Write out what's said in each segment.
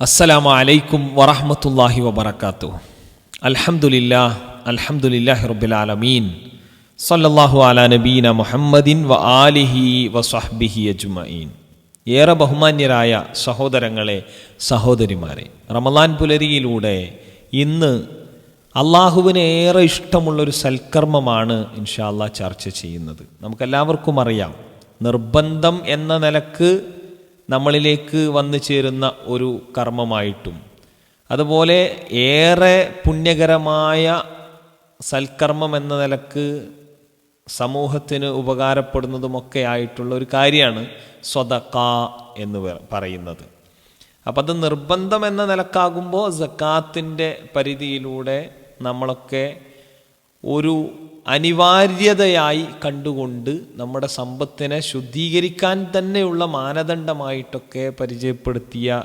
അസ്സലാമു അലൈക്കും വറഹ്മത്തുള്ളാഹി വബറകാതുഹു. അൽഹംദുലില്ലാഹി റബ്ബിൽ ആലമീൻ. സല്ലല്ലാഹു അലാ നബീന മുഹമ്മദിൻ വ ആലിഹി വസഹ്ബിഹി അജ്മഈൻ. ഏറെ ബഹുമാന്യരായ സഹോദരങ്ങളെ, സഹോദരിമാരെ, റമളാൻ പുലരിയിലൂടെ ഇന്ന് അള്ളാഹുവിന് ഏറെ ഇഷ്ടമുള്ളൊരു സൽക്കർമ്മമാണ് ഇൻഷാ അല്ലാഹ് ചർച്ച ചെയ്യുന്നത്. നമുക്കെല്ലാവർക്കും അറിയാം, നിർബന്ധം എന്ന നിലക്ക് നമ്മളിലേക്ക് വന്നു ചേരുന്ന ഒരു കർമ്മമായിട്ടും അതുപോലെ ഏറെ പുണ്യകരമായ സൽക്കർമ്മം എന്ന നിലക്ക് സമൂഹത്തിന് ഉപകാരപ്പെടുന്നതുമൊക്കെ ആയിട്ടുള്ള ഒരു കാര്യമാണ് സ്വതക്ക എന്ന് പറയുന്നത്. അപ്പം അത് നിർബന്ധം എന്ന നിലക്കാകുമ്പോൾ സക്കാത്തിൻ്റെ പരിധിയിലൂടെ നമ്മളൊക്കെ ഒരു അനിവാര്യതയായി കണ്ടുകൊണ്ട് നമ്മുടെ സമ്പത്തിനെ ശുദ്ധീകരിക്കാൻ തന്നെയുള്ള മാനദണ്ഡമായിട്ടൊക്കെ പരിചയപ്പെടുത്തിയ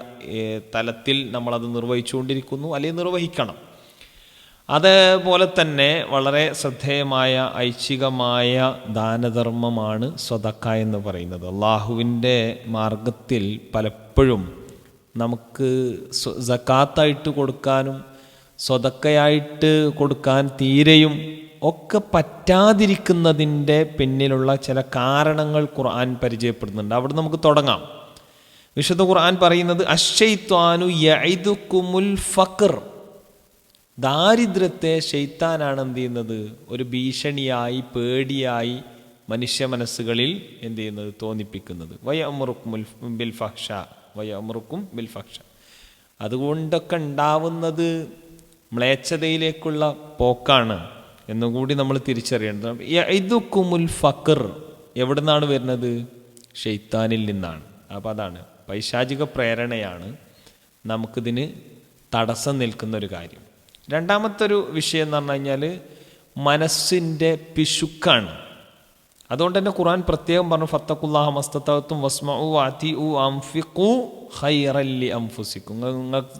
തലത്തിൽ നമ്മളത് നിർവഹിച്ചുകൊണ്ടിരിക്കുന്നു, അല്ലെങ്കിൽ നിർവഹിക്കണം. അതേപോലെ തന്നെ വളരെ ശ്രദ്ധേയമായ ഐച്ഛികമായ ദാനധർമ്മമാണ് സ്വതക്ക എന്ന് പറയുന്നത്. അള്ളാഹുവിൻ്റെ മാർഗത്തിൽ പലപ്പോഴും നമുക്ക് സക്കാത്തായിട്ട് കൊടുക്കാനും സ്വതക്കയായിട്ട് കൊടുക്കാൻ തീരെയും ഒക്കെ പറ്റാതിരിക്കുന്നതിൻ്റെ പിന്നിലുള്ള ചില കാരണങ്ങൾ ഖുർആൻ പരിചയപ്പെടുന്നുണ്ട്. അവിടെ നമുക്ക് തുടങ്ങാം. വിശുദ്ധ ഖുർആൻ പറയുന്നത് അശ്ശൈത്വാനു യഇദുകുമുൽ ഫഖർ. ദാരിദ്ര്യത്തെ ശൈത്താനാണ് എന്ത് ചെയ്യുന്നത്, ഒരു ഭീഷണിയായി, പേടിയായി മനുഷ്യ മനസ്സുകളിൽ എന്ത് ചെയ്യുന്നത്, തോന്നിപ്പിക്കുന്നത്. വയഅമുറുക്കും ബിൽ ഫഹ്ഷ. അതുകൊണ്ടൊക്കെ ഉണ്ടാവുന്നത് മ്ലേച്ഛതയിലേക്കുള്ള പോക്കാണ് എന്നുകൂടി നമ്മൾ തിരിച്ചറിയേണ്ടത്. യഇദുകുമുൽ ഫഖർ എവിടെ നിന്നാണ് വരുന്നത്? ശൈത്താനിൽ നിന്നാണ്. അപ്പം അതാണ്, പൈശാചിക പ്രേരണയാണ് നമുക്കിതിന് തടസ്സം നിൽക്കുന്ന ഒരു കാര്യം. രണ്ടാമത്തെ ഒരു വിഷയം എന്ന് പറഞ്ഞു കഴിഞ്ഞാൽ മനസ്സിൻ്റെ പിശുക്കാണ്. അതുകൊണ്ട് തന്നെ ഖുർആൻ പ്രത്യേകം പറഞ്ഞു, ഫത്തഖുല്ലാഹ മസ്തതഅ്തും വസ്മഉ വഅതിഉ അൻഫിഖു ഖൈറൻ ലി അൻഫുസിക്കും.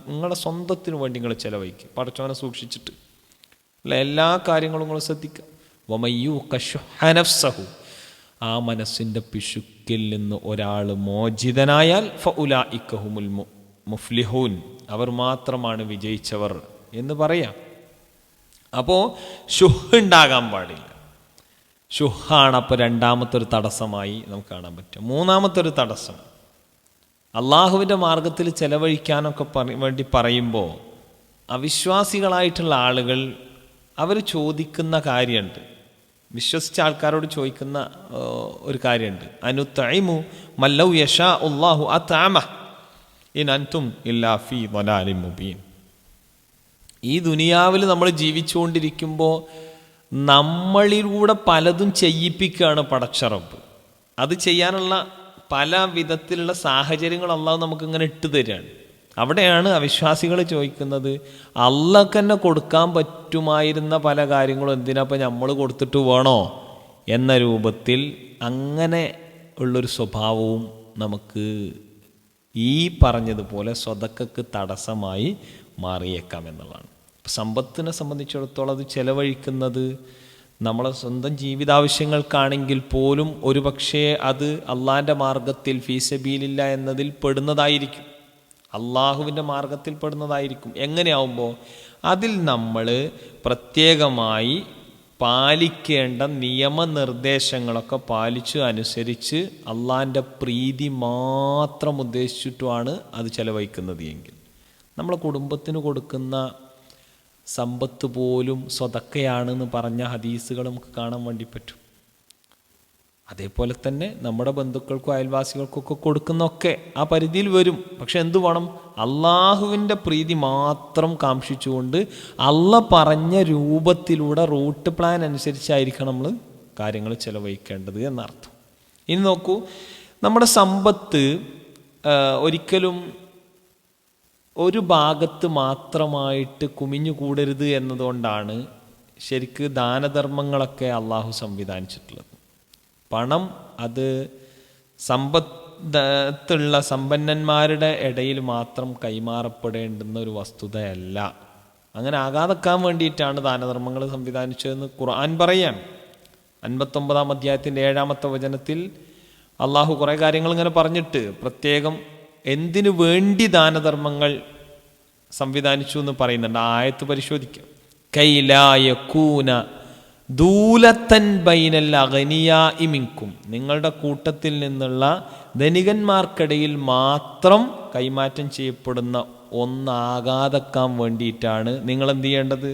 നിങ്ങളുടെ സ്വന്തത്തിന് വേണ്ടി നിങ്ങൾ ചെലവഴിക്കുക, പടച്ചവനെ സൂക്ഷിച്ചിട്ട് എല്ലാ കാര്യങ്ങളും നിങ്ങൾ ശ്രദ്ധിക്കുക. വമയ്യൂഖ ശുഹ്ഹ നഫ്സഹു, ആ മനസ്സിൻ്റെ പിശുക്കിൽ നിന്ന് ഒരാൾ മോചിതനായാൽ ഫഉലൈക ഹുമുൽ മുഫ്ലിഹൂൻ, അവർ മാത്രമാണ് വിജയിച്ചവർ എന്ന് പറയാം. അപ്പോൾ ശുഹ് ഉണ്ടാകാൻ പാടില്ല. ശുഹാണ് അപ്പോൾ രണ്ടാമത്തെ ഒരു തടസ്സമായി നമുക്ക് കാണാൻ പറ്റും. മൂന്നാമത്തെ ഒരു തടസ്സം, അള്ളാഹുവിൻ്റെ മാർഗത്തിൽ ചെലവഴിക്കാനൊക്കെ വേണ്ടി പറയുമ്പോൾ അവിശ്വാസികളായിട്ടുള്ള ആളുകൾ അവർ ചോദിക്കുന്ന കാര്യമുണ്ട്, വിശ്വസിച്ച ആൾക്കാരോട് ചോദിക്കുന്ന ഒരു കാര്യമുണ്ട്. അനുതഇമു മല്ലൗ യശാ അല്ലാഹു അത്അമഹ ഇൻ അൻതും ഇല്ലാ ഫീ ളലാലിൻ മുബീൻ. ഈ ദുനിയാവിൽ നമ്മൾ ജീവിച്ചുകൊണ്ടിരിക്കുമ്പോൾ നമ്മളിലൂടെ പലതും ചെയ്യിപ്പിക്കുകയാണ് പടച്ചറബ്. അത് ചെയ്യാനുള്ള പല വിധത്തിലുള്ള സാഹചര്യങ്ങൾ അള്ളാഹു നമുക്കിങ്ങനെ ഇട്ട് തരികയാണ്. അവിടെയാണ് അവിശ്വാസികൾ ചോദിക്കുന്നത്, അള്ളാഹ്ക്ക് തന്നെ കൊടുക്കാൻ പറ്റുമായിരുന്ന പല കാര്യങ്ങളും എന്തിനാ ഇപ്പം നമ്മൾ കൊടുത്തിട്ട് വേണോ എന്ന രൂപത്തിൽ അങ്ങനെ ഉള്ളൊരു സ്വഭാവവും നമുക്ക് ഈ പറഞ്ഞതുപോലെ സ്വതക്കക്ക് തടസ്സമായി മാറിയേക്കാം എന്നുള്ളതാണ്. സമ്പത്തിനെ സംബന്ധിച്ചിടത്തോളം അത് ചെലവഴിക്കുന്നത് നമ്മളെ സ്വന്തം ജീവിതാവശ്യങ്ങൾക്കാണെങ്കിൽ പോലും ഒരുപക്ഷേ അത് അള്ളാഹിൻ്റെ മാർഗത്തിൽ ഫീ സബീലില്ല എന്നതിൽ പെടുന്നതായിരിക്കും, അള്ളാഹുവിൻ്റെ മാർഗത്തിൽ പെടുന്നതായിരിക്കും. എങ്ങനെയാവുമ്പോൾ അതിൽ നമ്മൾ പ്രത്യേകമായി പാലിക്കേണ്ട നിയമനിർദ്ദേശങ്ങളൊക്കെ പാലിച്ച് അനുസരിച്ച് അള്ളാഹിൻ്റെ പ്രീതി മാത്രം ഉദ്ദേശിച്ചിട്ടുമാണ് അത് ചെലവഴിക്കുന്നത് എങ്കിൽ നമ്മളെ കുടുംബത്തിന് കൊടുക്കുന്ന സമ്പത്ത് പോലും സ്വതക്കയാണെന്ന് പറഞ്ഞ ഹദീസുകൾ നമുക്ക് കാണാൻ വേണ്ടി പറ്റും. അതേപോലെ തന്നെ നമ്മുടെ ബന്ധുക്കൾക്കും അയൽവാസികൾക്കൊക്കെ കൊടുക്കുന്നൊക്കെ ആ പരിധിയിൽ വരും. പക്ഷെ എന്തു വേണം? അള്ളാഹുവിൻ്റെ പ്രീതി മാത്രം കാംക്ഷിച്ചുകൊണ്ട് അള്ളാഹ് പറഞ്ഞ രൂപത്തിലൂടെ റൂട്ട് പ്ലാൻ അനുസരിച്ചായിരിക്കണം നമ്മൾ കാര്യങ്ങൾ ചെലവഴിക്കേണ്ടത് എന്നർത്ഥം. ഇനി നോക്കൂ, നമ്മുടെ സമ്പത്ത് ഒരിക്കലും ഒരു ഭാഗത്ത് മാത്രമായിട്ട് കുമിഞ്ഞുകൂടരുത് എന്നതുകൊണ്ടാണ് ശരിക്ക് ദാനധർമ്മങ്ങളൊക്കെ അള്ളാഹു സംവിധാനിച്ചിട്ടുള്ളത്. പണം അത് സമ്പത്തുള്ള സമ്പന്നന്മാരുടെ ഇടയിൽ മാത്രം കൈമാറപ്പെടേണ്ടുന്ന ഒരു വസ്തുതയല്ല. അങ്ങനെ ആകാതെക്കാൻ വേണ്ടിയിട്ടാണ് ദാനധർമ്മങ്ങൾ സംവിധാനിച്ചതെന്ന് ഖുർആൻ പറയാൻ. 59-ാം അധ്യായത്തിൻ്റെ 7-ാമത്തെ വചനത്തിൽ അള്ളാഹു കുറേ കാര്യങ്ങൾ ഇങ്ങനെ പറഞ്ഞിട്ട് പ്രത്യേകം എന്തിനു വേണ്ടി ദാനധർമ്മങ്ങൾ സംവിധാനിച്ചു എന്ന് പറയുന്നുണ്ട്. ആയത്ത് പരിശോധിക്കാം. കൈലായകൂന ദൂലത്തൻ ബൈനൽ അഗ്നിയാഇ മിൻകും, നിങ്ങളുടെ കൂട്ടത്തിൽ നിന്നുള്ള ധനികന്മാർക്കിടയിൽ മാത്രം കൈമാറ്റം ചെയ്യപ്പെടുന്ന ഒന്നാകാതെക്കാൻ വേണ്ടിയിട്ടാണ് നിങ്ങൾ എന്ത് ചെയ്യേണ്ടത്.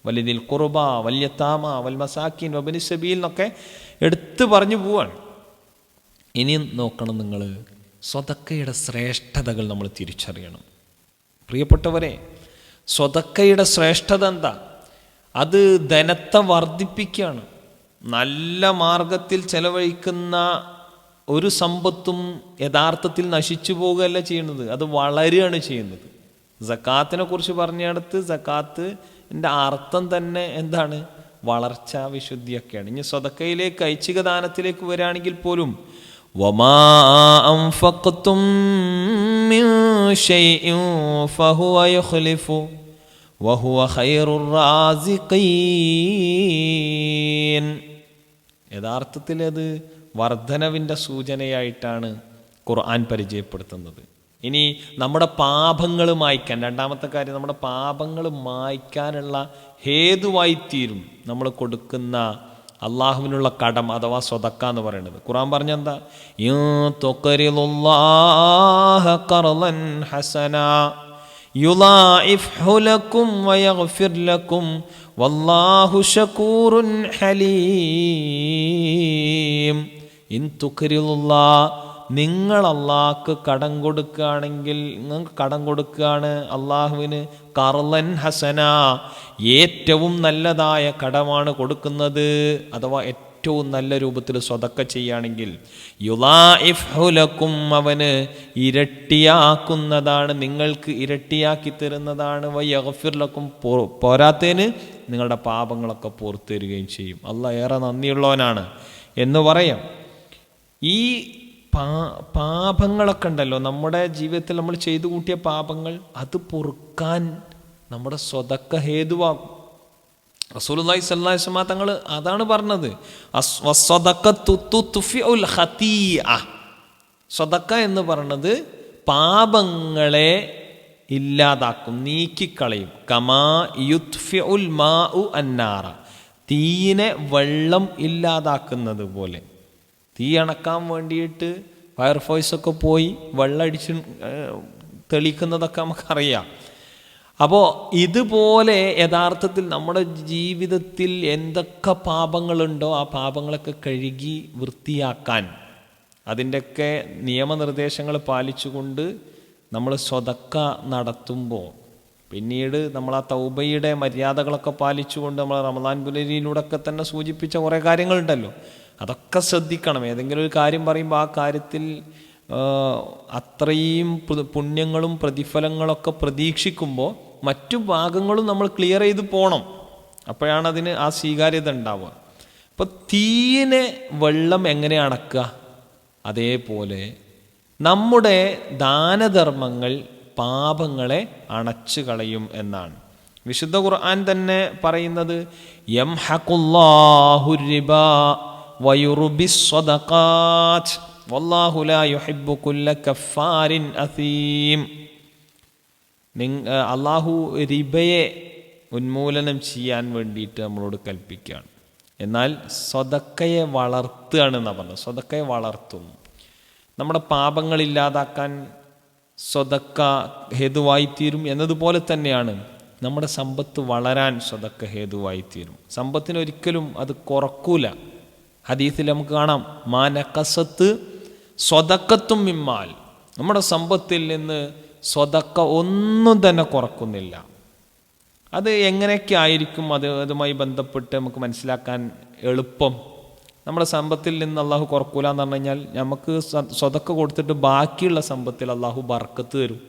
വലിദിൽ ഖുർബ വല്യത്താമ വൽ മസാക്കിൻ വബനി സബീൽ എന്നൊക്കെ എടുത്തു പറഞ്ഞു പോവാണ്. ഇനി നോക്കണം, നിങ്ങൾ സ്വതക്കയുടെ ശ്രേഷ്ഠതകൾ നമ്മൾ തിരിച്ചറിയണം. പ്രിയപ്പെട്ടവരെ, സ്വതക്കയുടെ ശ്രേഷ്ഠത എന്താ? അത് ധനത്തെ വർദ്ധിപ്പിക്കുകയാണ്. നല്ല മാർഗത്തിൽ ചെലവഴിക്കുന്ന ഒരു സമ്പത്തും യഥാർത്ഥത്തിൽ നശിച്ചു പോകുകയല്ല ചെയ്യുന്നത്, അത് വളരുകയാണ് ചെയ്യുന്നത്. സക്കാത്തിനെ കുറിച്ച് പറഞ്ഞിടത്ത് സക്കാത്തിൻ്റെ അർത്ഥം തന്നെ എന്താണ്? വളർച്ച, വിശുദ്ധിയൊക്കെയാണ്. ഇനി സ്വതക്കയിലേക്ക്, ഐച്ഛിക ദാനത്തിലേക്ക് വരികയാണെങ്കിൽ പോലും വമാ അൻഫഖ്തും മിൻ ശൈഇൻ ഫഹുവ യുഖ്ലിഫു വഹുവ ഖൈറുർ റാസിഖീൻ. യഥാർത്ഥത്തിൽ അത് വർധനവിൻ്റെ സൂചനയായിട്ടാണ് ഖുർആൻ പരിചയപ്പെടുത്തുന്നത്. ഇനി നമ്മുടെ പാപങ്ങൾ മായ്ക്കാൻ, രണ്ടാമത്തെ കാര്യം, നമ്മുടെ പാപങ്ങൾ മായ്ക്കാനുള്ള ഹേതുവായിത്തീരും നമ്മൾ കൊടുക്കുന്ന അള്ളാഹുവിനുള്ള കടം അഥവാ സ്വതക്ക എന്ന് പറയുന്നത്. ഖുർആൻ പറഞ്ഞെന്താ? തുഖ്രിളുല്ലാഹ ഖർളൻ ഹസനാ യുളാഇഫ്ഹു ലക്കും വയഗ്ഫിർ ലക്കും വല്ലാഹു ശകൂറുൻ ഹലീം. ഇൻ തുഖ്രിളുല്ലാഹ, നിങ്ങൾ അള്ളാഹ്ക്ക് കടം കൊടുക്കുകയാണെങ്കിൽ, നിങ്ങൾക്ക് കടം കൊടുക്കുകയാണ് അള്ളാഹുവിന്, ഖർളൻ ഹസന, ഏറ്റവും നല്ലതായ കടമാണ് കൊടുക്കുന്നത്, അഥവാ ഏറ്റവും നല്ല രൂപത്തിൽ സ്വതക്ക ചെയ്യുകയാണെങ്കിൽ, യുളാഇഫ്ഹു ലക്കും, അവന് ഇരട്ടിയാക്കുന്നതാണ്, നിങ്ങൾക്ക് ഇരട്ടിയാക്കി തരുന്നതാണ്, വയഗ്ഫിർ ലക്കും, പോരാത്തതിന് നിങ്ങളുടെ പാപങ്ങളൊക്കെ പുറത്തു തരികയും ചെയ്യും. അള്ളാഹ് ഏറെ നന്ദിയുള്ളവനാണ് എന്ന് പറയാം. ഈ പാപങ്ങളൊക്കെ ഉണ്ടല്ലോ നമ്മുടെ ജീവിതത്തിൽ, നമ്മൾ ചെയ്തു കൂട്ടിയ പാപങ്ങൾ, അത് പൊറുക്കാൻ നമ്മുടെ സ്വതക്ക ഹേതുവാകും. റസൂലുള്ളാഹി സ്വല്ലല്ലാഹു അലൈഹി വസല്ലം തങ്ങൾ അതാണ് പറഞ്ഞത്, സ്വതക്ക എന്ന് പറഞ്ഞത് പാപങ്ങളെ ഇല്ലാതാക്കും, നീക്കിക്കളയും. കമാ യുത്ഫിഉൽ മാഉ അന്നാറ, തീയിനെ വെള്ളം ഇല്ലാതാക്കുന്നത് പോലെ. തീ അണക്കാൻ വേണ്ടിയിട്ട് ഫയർഫോഴ്സൊക്കെ പോയി വെള്ളമടിച്ച് തെളിക്കുന്നതൊക്കെ നമുക്കറിയാം. അപ്പോൾ ഇതുപോലെ യഥാർത്ഥത്തിൽ നമ്മുടെ ജീവിതത്തിൽ എന്തൊക്കെ പാപങ്ങളുണ്ടോ ആ പാപങ്ങളൊക്കെ കഴുകി വൃത്തിയാക്കാൻ, അതിൻ്റെയൊക്കെ നിയമനിർദ്ദേശങ്ങൾ പാലിച്ചുകൊണ്ട് നമ്മൾ സ്വതക്ക നടത്തുമ്പോൾ, പിന്നീട് നമ്മൾ ആ തൗബയുടെ മര്യാദകളൊക്കെ പാലിച്ചുകൊണ്ട് നമ്മൾ റമദാൻ പുലരിയിലൂടെയൊക്കെ തന്നെ സൂചിപ്പിച്ച കുറേ കാര്യങ്ങളുണ്ടല്ലോ, അതൊക്കെ ശ്രദ്ധിക്കണം. ഏതെങ്കിലും ഒരു കാര്യം പറയുമ്പോൾ ആ കാര്യത്തിൽ അത്രയും പുണ്യങ്ങളും പ്രതിഫലങ്ങളൊക്കെ പ്രതീക്ഷിക്കുമ്പോൾ മറ്റു ഭാഗങ്ങളും നമ്മൾ ക്ലിയർ ചെയ്ത് പോകണം. അപ്പോഴാണ് അതിന് ആ സ്വീകാര്യത ഉണ്ടാവുക. അപ്പോൾ തീയിനെ വെള്ളം എങ്ങനെ അണക്കുക, അതേപോലെ നമ്മുടെ ദാനധർമ്മങ്ങൾ പാപങ്ങളെ അണച്ചു കളയും എന്നാണ് വിശുദ്ധ ഖുർആൻ തന്നെ പറയുന്നത്. യംഹഖുല്ലാഹു റിബാ വയുർബിസ് സ്വദഖാത്ത് വല്ലാഹു ലാ യുഹിബ്ബു കുല്ല കഫാരിൻ അസീം. അള്ളാഹു റിബയെ ഉന്മൂലനം ചെയ്യാൻ വേണ്ടിയിട്ട് നമ്മളോട് കൽപ്പിക്കുകയാണ്. എന്നാൽ സ്വതക്കയെ വളർത്തുകയാണ് എന്നാണ് പറഞ്ഞത്. സ്വതക്കയെ വളർത്തും. നമ്മുടെ പാപങ്ങൾ ഇല്ലാതാക്കാൻ സ്വതക്ക ഹേതുവായിത്തീരും എന്നതുപോലെ തന്നെയാണ് നമ്മുടെ സമ്പത്ത് വളരാൻ സ്വതക്ക ഹേതുവായിത്തീരും. സമ്പത്തിന് ഒരിക്കലും അത് കുറക്കൂല. ഹദീസിൽ നമുക്ക് കാണാം, മാനക്കസത്ത് സ്വതക്കത്തും മിമ്മാൽ, നമ്മുടെ സമ്പത്തിൽ നിന്ന് സ്വതക്ക ഒന്നും തന്നെ കുറക്കുന്നില്ല. അത് എങ്ങനെയൊക്കെ ആയിരിക്കും, അതുമായി ബന്ധപ്പെട്ട് നമുക്ക് മനസ്സിലാക്കാൻ എളുപ്പം. നമ്മുടെ സമ്പത്തിൽ നിന്ന് അള്ളാഹു കുറക്കൂല എന്ന് പറഞ്ഞു കഴിഞ്ഞാൽ, നമുക്ക് സ്വതക്ക കൊടുത്തിട്ട് ബാക്കിയുള്ള സമ്പത്തിൽ അള്ളാഹു ബർക്കത്ത് തരും.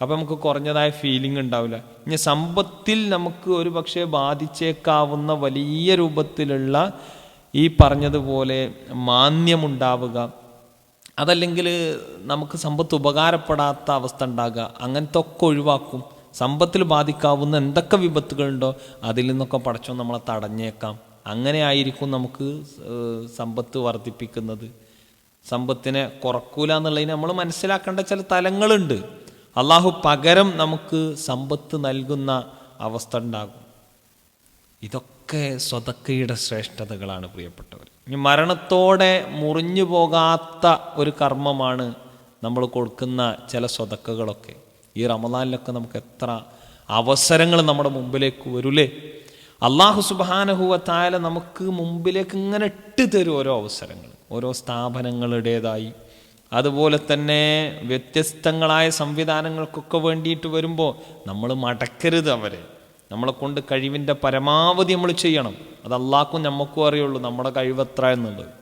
അപ്പം നമുക്ക് കുറഞ്ഞതായ ഫീലിംഗ് ഉണ്ടാവില്ല. ഇനി സമ്പത്തിൽ നമുക്ക് ഒരു പക്ഷേ ബാധിച്ചേക്കാവുന്ന വലിയ രൂപത്തിലുള്ള ഈ പറഞ്ഞതുപോലെ മാന്യമുണ്ടാവുക, അതല്ലെങ്കിൽ നമുക്ക് സമ്പത്ത് ഉപകാരപ്പെടാത്ത അവസ്ഥ ഉണ്ടാകുക, അങ്ങനത്തെ ഒക്കെ ഒഴിവാക്കും. സമ്പത്തിൽ ബാധിക്കാവുന്ന എന്തൊക്കെ വിപത്തുകളുണ്ടോ അതിൽ നിന്നൊക്കെ പടച്ചോൻ നമ്മളെ തടഞ്ഞേക്കാം. അങ്ങനെ ആയിരിക്കും നമുക്ക് സമ്പത്ത് വർദ്ധിപ്പിക്കുന്നത്. സമ്പത്തിനെ കുറക്കൂല എന്നുള്ളതിന് നമ്മൾ മനസ്സിലാക്കേണ്ട ചില തലങ്ങളുണ്ട്. അള്ളാഹു പകരം നമുക്ക് സമ്പത്ത് നൽകുന്ന അവസ്ഥ ഉണ്ടാകും. ഇതൊക്കെ സ്വതക്കയുടെ ശ്രേഷ്ഠതകളാണ് പ്രിയപ്പെട്ടവർ. ഇനി മരണത്തോടെ മുറിഞ്ഞു പോകാത്ത ഒരു കർമ്മമാണ് നമ്മൾ കൊടുക്കുന്ന ചില സ്വതക്കകളൊക്കെ. ഈ റമദാനിലൊക്കെ നമുക്ക് എത്ര അവസരങ്ങൾ നമ്മുടെ മുമ്പിലേക്ക് വരൂലേ. അള്ളാഹു സുബ്ഹാനഹു വ തആല നമുക്ക് മുമ്പിലേക്ക് ഇങ്ങനെ ഇട്ട് തരും ഓരോ അവസരങ്ങൾ, ഓരോ സ്ഥാപനങ്ങളുടേതായി. അതുപോലെ തന്നെ വ്യത്യസ്തങ്ങളായ സംവിധാനങ്ങൾക്കൊക്കെ വേണ്ടിയിട്ട് വരുമ്പോൾ നമ്മൾ മടക്കരുത് അവരെ. നമ്മളെ കൊണ്ട് കഴിവിൻ്റെ പരമാവധി നമ്മൾ ചെയ്യണം. അത് അള്ളാഹ്ക്കും നമുക്കും അറിയുള്ളൂ നമ്മുടെ കഴിവെത്ര എന്നുള്ളത്.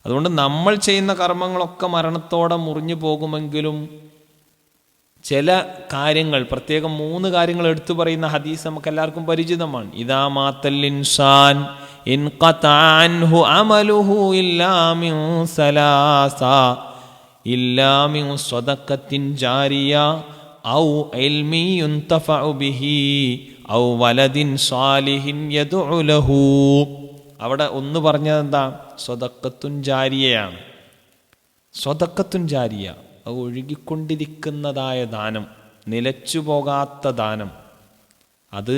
അതുകൊണ്ട് നമ്മൾ ചെയ്യുന്ന കർമ്മങ്ങളൊക്കെ മരണത്തോടെ മുറിഞ്ഞു പോകുമെങ്കിലും ചില കാര്യങ്ങൾ, പ്രത്യേകം 3 കാര്യങ്ങൾ എടുത്തു പറയുന്ന ഹദീസ് നമുക്ക് എല്ലാവർക്കും പരിചിതമാണ്. ഇദാ മാത്തൽ ഇൻസാൻ ഇൻഖതഅ അൻഹു അമലുഹു ഇല്ലാ മിൻ സലാസ ഇല്ലാ മിൻ സ്വദഖത്തിൻ ജാരിയ ഔ ഇൽമി യുൻതഫഉ ബിഹി ഔ വലദിൻ സാലിഹിൻ യദ്ഉ ലഹു. അവിടെ ഒന്ന് പറഞ്ഞത് എന്താ? സ്വദഖത്തുൻ ജാരിയയാണ്. സ്വദഖത്തുൻ ജാരിയ, അത് ഒഴുകിക്കൊണ്ടിരിക്കുന്നതായ ദാനം, നിലച്ചു പോകാത്ത ദാനം. അത്